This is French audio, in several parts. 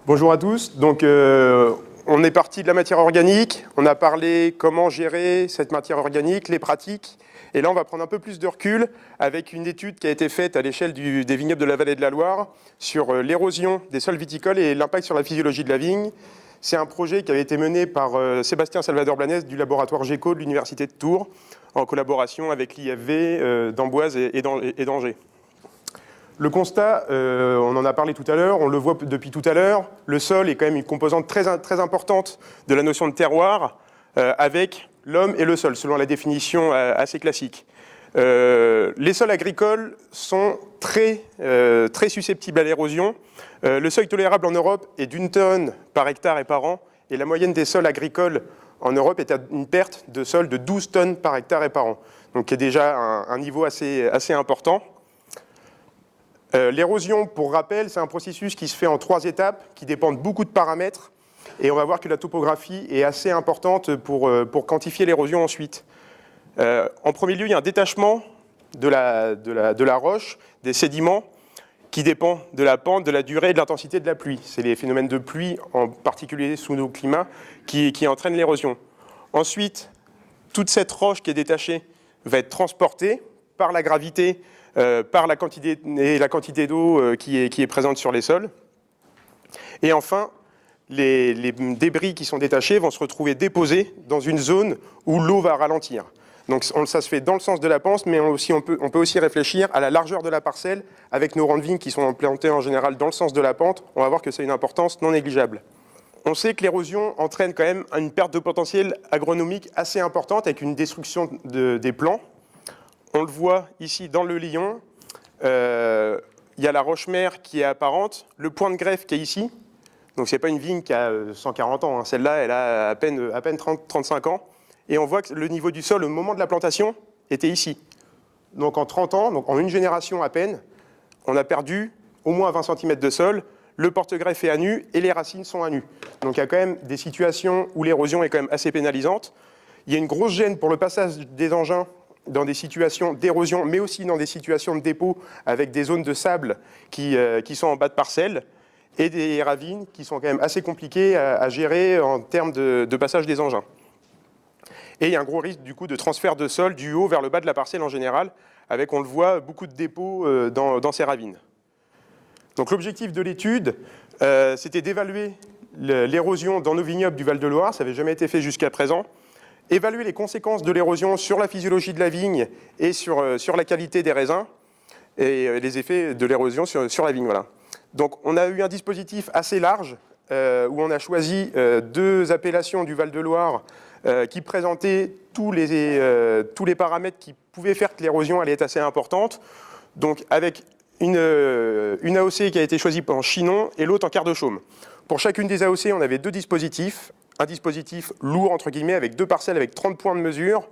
Bonjour à tous. Donc, on est parti de la matière organique. On a parlé comment gérer cette matière organique, les pratiques. Et là, on va prendre un peu plus de recul avec une étude qui a été faite à l'échelle des vignobles de la vallée de la Loire sur l'érosion des sols viticoles et l'impact sur la physiologie de la vigne. C'est un projet qui avait été mené par Sébastien Salvador Blanes du laboratoire GECO de l'Université de Tours en collaboration avec l'IFV d'Amboise et d'Angers. Le constat, on en a parlé tout à l'heure, on le voit depuis tout à l'heure, le sol est quand même une composante très importante de la notion de terroir avec l'homme et le sol, selon la définition assez classique. Les sols agricoles sont très susceptibles à l'érosion. Le seuil tolérable en Europe est d'1 tonne par hectare et par an, et la moyenne des sols agricoles en Europe est à une perte de sol de 12 tonnes par hectare et par an, donc qui est déjà un niveau assez important. L'érosion, pour rappel, c'est un processus qui se fait en 3 étapes, qui dépendent de beaucoup de paramètres, et on va voir que la topographie est assez importante pour quantifier l'érosion ensuite. En premier lieu, il y a un détachement de la roche, des sédiments, qui dépend de la pente, de la durée et de l'intensité de la pluie. C'est les phénomènes de pluie, en particulier sous nos climats, qui entraînent l'érosion. Ensuite, toute cette roche qui est détachée va être transportée par la gravité, par la quantité d'eau qui est présente sur les sols. Et enfin, les débris qui sont détachés vont se retrouver déposés dans une zone où l'eau va ralentir. Donc ça se fait dans le sens de la pente, mais on peut aussi réfléchir à la largeur de la parcelle. Avec nos rangs de vignes qui sont implantés en général dans le sens de la pente, on va voir que c'est une importance non négligeable. On sait que l'érosion entraîne quand même une perte de potentiel agronomique assez importante avec une destruction des plants. On le voit ici dans le Lion, il y a la roche-mère qui est apparente, le point de greffe qui est ici, donc ce n'est pas une vigne qui a 140 ans, hein. Celle-là elle a à peine 30-35 ans, et on voit que le niveau du sol au moment de la plantation était ici. Donc en 30 ans, donc en une génération à peine, on a perdu au moins 20 cm de sol, le porte-greffe est à nu et les racines sont à nu. Donc il y a quand même des situations où l'érosion est quand même assez pénalisante. Il y a une grosse gêne pour le passage des engins dans des situations d'érosion, mais aussi dans des situations de dépôt avec des zones de sable qui sont en bas de parcelles et des ravines qui sont quand même assez compliquées à gérer en termes de passage des engins. Et il y a un gros risque du coup de transfert de sol du haut vers le bas de la parcelle en général, avec, on le voit, beaucoup de dépôts dans ces ravines. Donc l'objectif de l'étude, c'était d'évaluer l'érosion dans nos vignobles du Val-de-Loire, ça n'avait jamais été fait jusqu'à présent, évaluer les conséquences de l'érosion sur la physiologie de la vigne et sur la qualité des raisins et les effets de l'érosion sur la vigne. Voilà. Donc on a eu un dispositif assez large où on a choisi 2 appellations du Val-de-Loire qui présentaient tous les paramètres qui pouvaient faire que l'érosion allait être assez importante. Donc avec une AOC qui a été choisie en Chinon et l'autre en quart de chaume. Pour chacune des AOC, on avait 2 dispositifs. Un dispositif lourd, entre guillemets, avec 2 parcelles avec 30 points de mesure,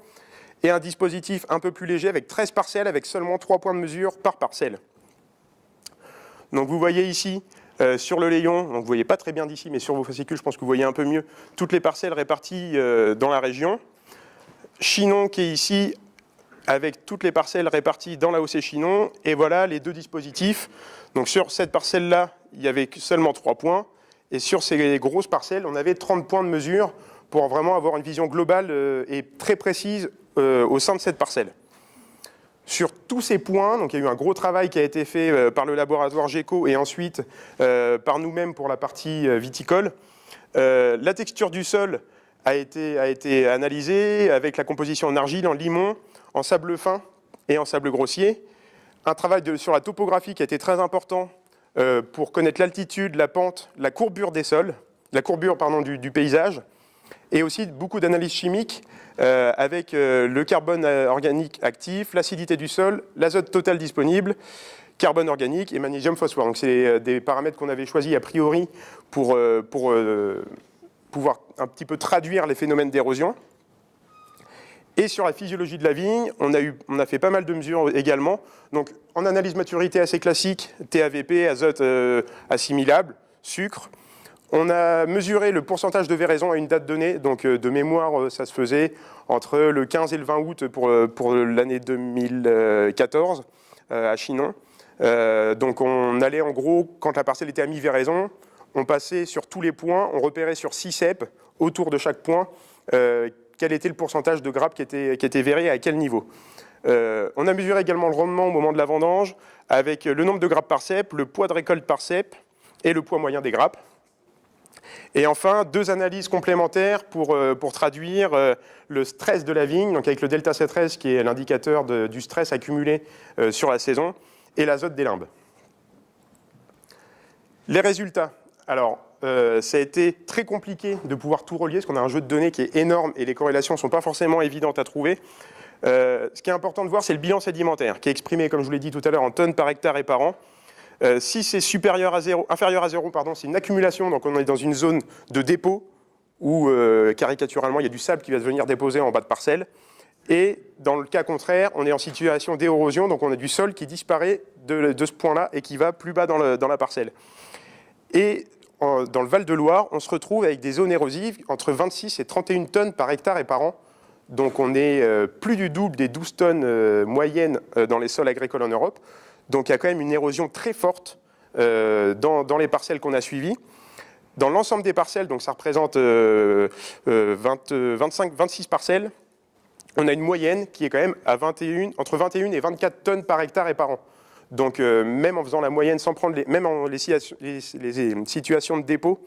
et un dispositif un peu plus léger avec 13 parcelles avec seulement 3 points de mesure par parcelle. Donc vous voyez ici, sur le Léon, donc vous ne voyez pas très bien d'ici, mais sur vos fascicules, je pense que vous voyez un peu mieux, toutes les parcelles réparties dans la région. Chinon qui est ici, avec toutes les parcelles réparties dans l'AOC Chinon, et voilà les 2 dispositifs. Donc sur cette parcelle-là, il y avait seulement 3 points, et sur ces grosses parcelles, on avait 30 points de mesure pour vraiment avoir une vision globale et très précise au sein de cette parcelle. Sur tous ces points, donc il y a eu un gros travail qui a été fait par le laboratoire GECO et ensuite par nous-mêmes pour la partie viticole. La texture du sol a été analysée avec la composition en argile, en limon, en sable fin et en sable grossier. Un travail sur la topographie qui a été très important pour connaître l'altitude, la pente, la courbure des sols, la courbure du paysage, et aussi beaucoup d'analyses chimiques avec le carbone organique actif, l'acidité du sol, l'azote total disponible, carbone organique et magnésium phosphore. Donc c'est des paramètres qu'on avait choisis a priori pour pouvoir un petit peu traduire les phénomènes d'érosion. Et sur la physiologie de la vigne, on a fait pas mal de mesures également. Donc, en analyse maturité assez classique, TAVP, azote assimilable, sucre. On a mesuré le pourcentage de véraison à une date donnée. Donc, de mémoire, ça se faisait entre le 15 et le 20 août pour l'année 2014 à Chinon. Donc, on allait en gros, quand la parcelle était à mi-véraison, on passait sur tous les points, on repérait sur 6 cep autour de chaque point quel était le pourcentage de grappes qui était verré et à quel niveau. On a mesuré également le rendement au moment de la vendange avec le nombre de grappes par cep, le poids de récolte par cep et le poids moyen des grappes. Et enfin, 2 analyses complémentaires pour traduire le stress de la vigne, donc avec le delta C13 qui est l'indicateur du stress accumulé sur la saison, et l'azote des limbes. Les résultats. Alors, ça a été très compliqué de pouvoir tout relier, parce qu'on a un jeu de données qui est énorme et les corrélations ne sont pas forcément évidentes à trouver. Ce qui est important de voir, c'est le bilan sédimentaire, qui est exprimé, comme je vous l'ai dit tout à l'heure, en tonnes par hectare et par an. Si c'est inférieur à 0, c'est une accumulation, donc on est dans une zone de dépôt où, caricaturalement, il y a du sable qui va venir déposer en bas de parcelle. Et dans le cas contraire, on est en situation d'érosion, donc on a du sol qui disparaît de ce point-là et qui va plus bas dans la parcelle. Et dans le Val-de-Loire, on se retrouve avec des zones érosives entre 26 et 31 tonnes par hectare et par an. Donc on est plus du double des 12 tonnes moyennes dans les sols agricoles en Europe. Donc il y a quand même une érosion très forte dans les parcelles qu'on a suivies. Dans l'ensemble des parcelles, donc ça représente 26 parcelles, on a une moyenne qui est quand même à entre 21 et 24 tonnes par hectare et par an. Donc même en faisant la moyenne, sans prendre même en les situations de dépôt,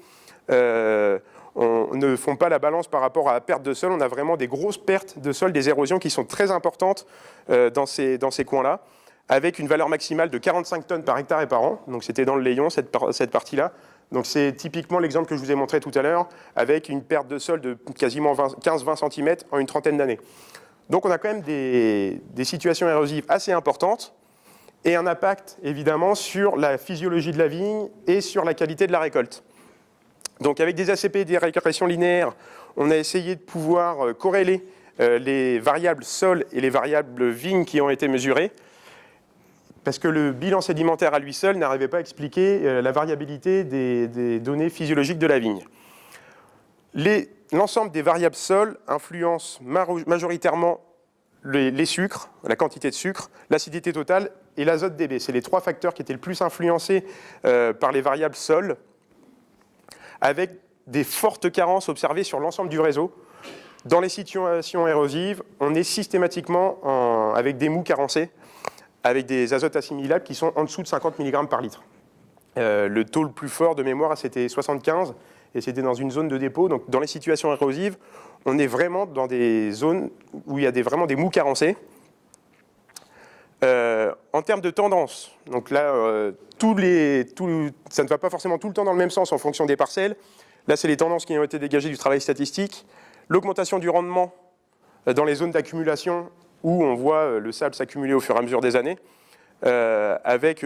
on ne font pas la balance par rapport à la perte de sol. On a vraiment des grosses pertes de sol, des érosions qui sont très importantes dans ces coins-là, avec une valeur maximale de 45 tonnes par hectare et par an. Donc c'était dans le Layon, cette partie-là. Donc c'est typiquement l'exemple que je vous ai montré tout à l'heure, avec une perte de sol de quasiment 15-20 cm en une trentaine d'années. Donc on a quand même des situations érosives assez importantes, et un impact évidemment sur la physiologie de la vigne et sur la qualité de la récolte. Donc avec des ACP et des régressions linéaires, on a essayé de pouvoir corréler les variables sol et les variables vigne qui ont été mesurées, parce que le bilan sédimentaire à lui seul n'arrivait pas à expliquer la variabilité des données physiologiques de la vigne. L'ensemble des variables sol influence majoritairement les sucres, la quantité de sucre, l'acidité totale et l'azote dB. C'est les 3 facteurs qui étaient le plus influencés par les variables sol, avec des fortes carences observées sur l'ensemble du réseau. Dans les situations érosives, on est systématiquement avec des mous carencés, avec des azotes assimilables qui sont en dessous de 50 mg par litre. Le taux le plus fort de mémoire, c'était 75, et c'était dans une zone de dépôt. Donc dans les situations érosives, on est vraiment dans des zones où il y a vraiment des mous carencés. En termes de tendance, donc là, ça ne va pas forcément tout le temps dans le même sens en fonction des parcelles. Là, c'est les tendances qui ont été dégagées du travail statistique. L'augmentation du rendement dans les zones d'accumulation où on voit le sable s'accumuler au fur et à mesure des années, avec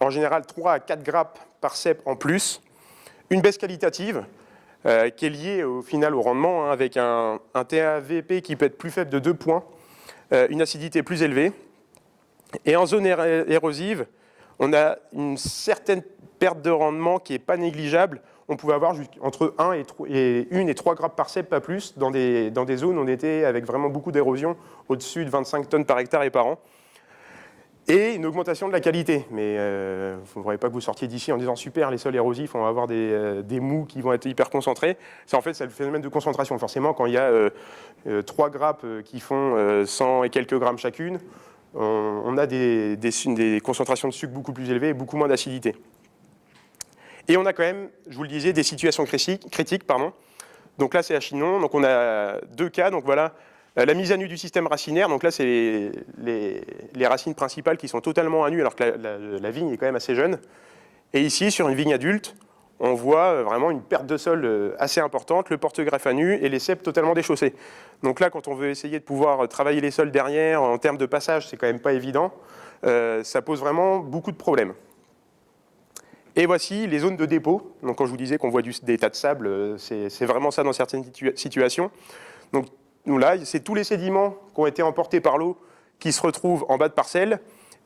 en général 3 à 4 grappes par cep en plus. Une baisse qualitative qui est liée au final au rendement, avec un TAVP qui peut être plus faible de 2 points, une acidité plus élevée. Et en zone érosive, on a une certaine perte de rendement qui n'est pas négligeable. On pouvait avoir entre 1 et 3 grappes par cep, pas plus, dans des zones où on était avec vraiment beaucoup d'érosion, au-dessus de 25 tonnes par hectare et par an. Et une augmentation de la qualité. Mais vous ne faudrait pas que vous sortiez d'ici en disant « super, les sols érosifs, on va avoir des mous qui vont être hyper concentrés ». En fait, c'est le phénomène de concentration. Forcément, quand il y a 3 grappes qui font 100 et quelques grammes chacune, on a des concentrations de sucre beaucoup plus élevées et beaucoup moins d'acidité. Et on a quand même, je vous le disais, des situations critiques. Donc là, c'est à Chinon. Donc on a 2 cas. Donc voilà, la mise à nu du système racinaire. Donc là, c'est les racines principales qui sont totalement à nu, alors que la vigne est quand même assez jeune. Et ici, sur une vigne adulte, on voit vraiment une perte de sol assez importante, le porte-greffe à nu et les ceps totalement déchaussés. Donc là, quand on veut essayer de pouvoir travailler les sols derrière, en termes de passage, c'est quand même pas évident. Ça pose vraiment beaucoup de problèmes. Et voici les zones de dépôt. Donc quand je vous disais qu'on voit des tas de sable, c'est vraiment ça dans certaines situations. Donc là, c'est tous les sédiments qui ont été emportés par l'eau qui se retrouvent en bas de parcelle.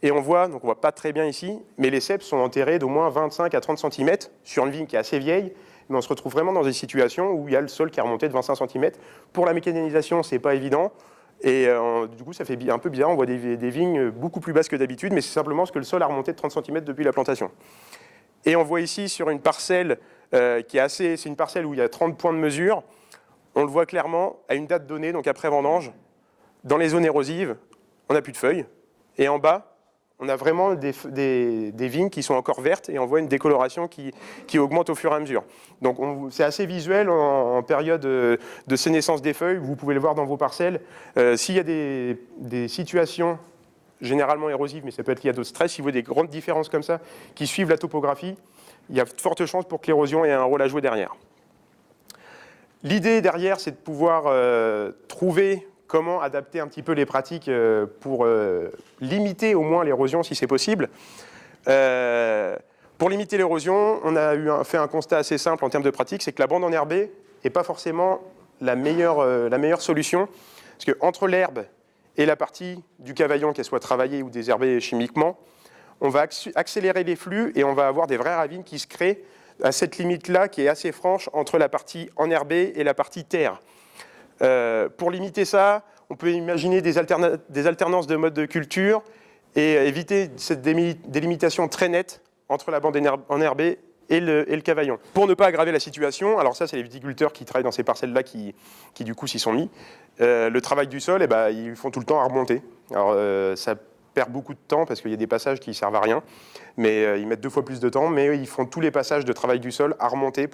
Et on voit pas très bien ici, mais les ceps sont enterrés d'au moins 25 à 30 cm sur une vigne qui est assez vieille. Mais on se retrouve vraiment dans des situations où il y a le sol qui est remonté de 25 cm. Pour la mécanisation, c'est pas évident. Et du coup, ça fait un peu bizarre. On voit des vignes beaucoup plus basses que d'habitude, mais c'est simplement parce que le sol a remonté de 30 cm depuis la plantation. Et on voit ici sur une parcelle c'est une parcelle où il y a 30 points de mesure. On le voit clairement à une date donnée, donc après vendange, dans les zones érosives, on n'a plus de feuilles. Et en bas, on a vraiment des vignes qui sont encore vertes et on voit une décoloration qui augmente au fur et à mesure. Donc c'est assez visuel en période de sénescence des feuilles. Vous pouvez le voir dans vos parcelles. S'il y a des situations généralement érosives, mais ça peut être lié à d'autres stress, si vous voyez des grandes différences comme ça qui suivent la topographie, il y a de fortes chances pour que l'érosion ait un rôle à jouer derrière. L'idée derrière, c'est de pouvoir trouver comment adapter un petit peu les pratiques pour limiter au moins l'érosion si c'est possible. Pour limiter l'érosion, on a fait un constat assez simple en termes de pratique, c'est que la bande enherbée n'est pas forcément la meilleure solution, parce qu'entre l'herbe et la partie du cavaillon, qu'elle soit travaillée ou désherbée chimiquement, on va accélérer les flux et on va avoir des vraies ravines qui se créent à cette limite-là qui est assez franche entre la partie enherbée et la partie terre. Pour limiter ça, on peut imaginer des alternances de modes de culture et éviter cette délimitation très nette entre la bande enherbée et le cavaillon. Pour ne pas aggraver la situation, alors ça c'est les viticulteurs qui travaillent dans ces parcelles-là qui du coup s'y sont mis, le travail du sol, ils font tout le temps à remonter. Alors ça perd beaucoup de temps parce qu'il y a des passages qui ne servent à rien, mais ils mettent 2 fois plus de temps, mais ils font tous les passages de travail du sol à remonter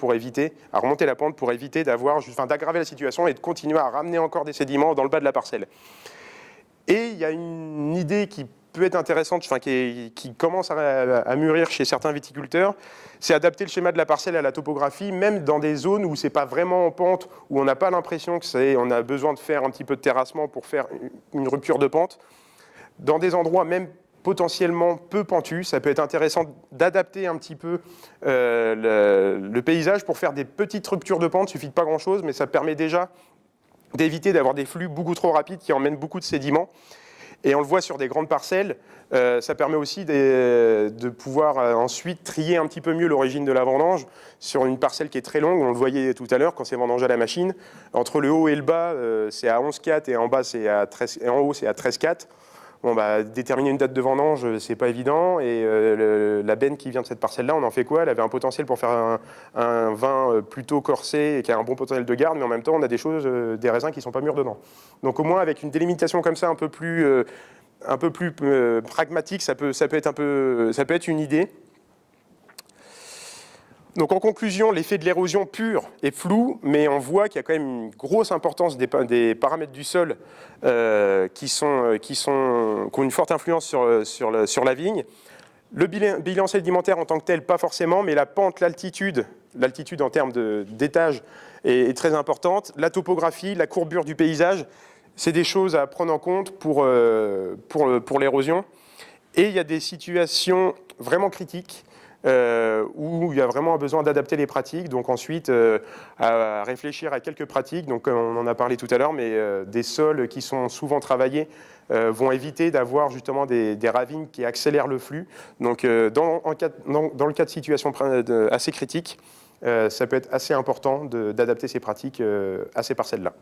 la pente pour éviter d'aggraver la situation et de continuer à ramener encore des sédiments dans le bas de la parcelle. Et il y a une idée qui peut être intéressante, qui commence à mûrir chez certains viticulteurs, c'est adapter le schéma de la parcelle à la topographie, même dans des zones où c'est pas vraiment en pente, où on n'a pas l'impression on a besoin de faire un petit peu de terrassement pour faire une rupture de pente. Dans des endroits même potentiellement peu pentus, ça peut être intéressant d'adapter un petit peu le paysage pour faire des petites ruptures de pente. Il ne suffit de pas grand-chose, mais ça permet déjà d'éviter d'avoir des flux beaucoup trop rapides qui emmènent beaucoup de sédiments. Et on le voit sur des grandes parcelles, ça permet aussi de pouvoir ensuite trier un petit peu mieux l'origine de la vendange sur une parcelle qui est très longue. On le voyait tout à l'heure quand c'est vendangé à la machine. Entre le haut et le bas, c'est à 11,4 et en bas, et en haut, c'est à 13,4. Bon, déterminer une date de vendange, c'est pas évident. Et la benne qui vient de cette parcelle-là, on en fait quoi? Elle avait un potentiel pour faire un vin plutôt corsé et qui a un bon potentiel de garde, mais en même temps, on a des raisins qui sont pas mûrs dedans. Donc au moins, avec une délimitation comme ça, un peu plus pragmatique, ça peut être une idée. Donc en conclusion, l'effet de l'érosion pure est flou, mais on voit qu'il y a quand même une grosse importance des paramètres du sol qui ont une forte influence sur la vigne. Le bilan sédimentaire en tant que tel, pas forcément, mais la pente, l'altitude en termes d'étage est très importante. La topographie, la courbure du paysage, c'est des choses à prendre en compte pour l'érosion. Et il y a des situations vraiment critiques où il y a vraiment besoin d'adapter les pratiques, donc ensuite à réfléchir à quelques pratiques, donc on en a parlé tout à l'heure, mais des sols qui sont souvent travaillés vont éviter d'avoir justement des ravines qui accélèrent le flux. Donc dans le cas de situations assez critiques, ça peut être assez important d'adapter ces pratiques à ces parcelles-là.